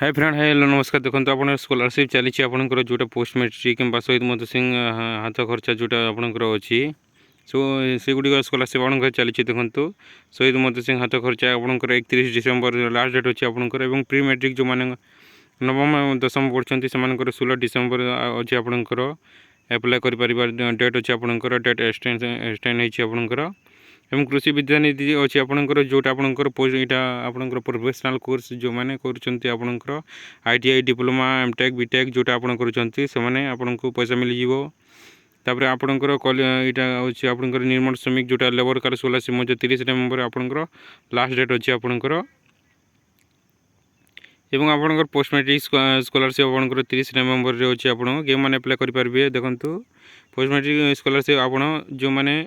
Hi friend hi hello नमस्कार। देखो आप स्कॉलरशिप चली आपंकर जोटा पोस्ट मैट्रिक कि शहीद मधु सिंह हाथ खर्चा जोटा आपंकर अच्छी सो से गुड़ स्कॉलरशिप आप चली देखो शहीद मधु सिंह हाथ खर्चा आपंकर 31 डिसेम्बर लास्ट डेट अच्छी आपंकर प्री मैट्रिक जो मैंने नवम दशम पढ़ते से 16 डिसेम्बर अच्छी आपंकर एप्लाय कर डेट अच्छी आपंकर डेट एक्सटेंड होकर एवं कृषि विद्यानिधि अच्छी आपंकर जोटा आपंकर पोस्ट यहाँ आपंकर प्रोफेशनल कोर्स जो मैंने कर ITI डिप्लोमा एमटेक बीटेक जोटा आप आपको पैसा मिल जापर आपंकर यहाँ अच्छी आपंकर निर्माण श्रमिक जोटा लेबर कार्ड स्कॉलरशिप 30 नवेम्बर आपंकर लास्ट डेट अच्छी आपंकर एवं आपंकर पोस्ट मैट्रिक स्कॉलरशिप आपंकर 30 नवेम्बर अच्छी आप मैंने अप्लाई करेंगे। देखो पोस्ट मैट्रिक स्कॉलरशिप आप जो मैंने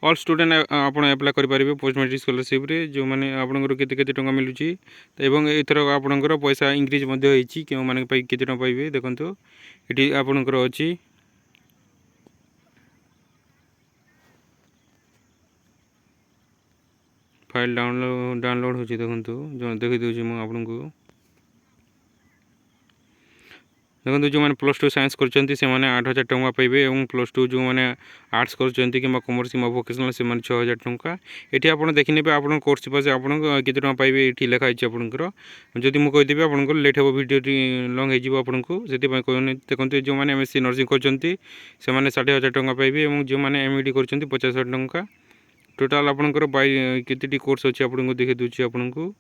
ऑल स्टूडेंट आप अप्लाई करेंगे पोस्ट मैट्रिक स्कॉलरशिप रे जो मैंने आपंकर केते टंका मिलूँ एवं एथर आपंकर पैसा इंक्रीज क्यों मैंने केते टंका पाइबे। देखो ये आपंकर अच्छी फाइल डाउनलोड हो देखो देखी दूसरी मुझे आपको देखो जो मैंने +2 साइंस कर 8,000 टंका पाइबे और +2 जो मैंने आर्ट्स कर कॉमर्स कि वोकेशनल से 6,000 टंका ये आप देखने आप कोर्स पास आप टंका पाइबे ये लिखाई आपंकर जदि मुझे कहीदेवी आप लेट हे भिडियो लंग हो आपको से देखो जो मैंने MSc नर्सिंग कर 60,000 टंका पाइबे और जो मैंने MED कर 50,000 टंका टोटाल आपंकर केते कोर्स अच्छी आपको देखी दूसरी आपको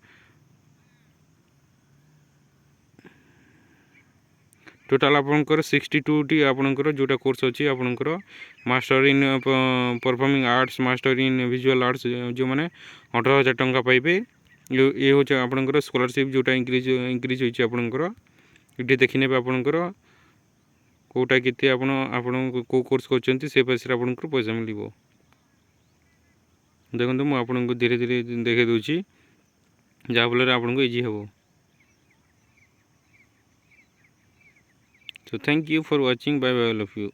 टोटाल आपंकर 62 टी आपंकर जोटा कोर्स अच्छी आपंकर master in performing arts master in visual arts जो मैंने 18,000 टंका पाइबे ये हूँ आपंकर स्कॉलरशिप जोटा इंक्रीज होती आपंकर ये देखने आपंकर कौटा के आप कोर्स कर पैसा आपको पैसा मिल देखो मुझे धीरे धीरे देखे दूसरी जहाँफल आपको इजी हे। So thank you for watching. Bye bye all of you.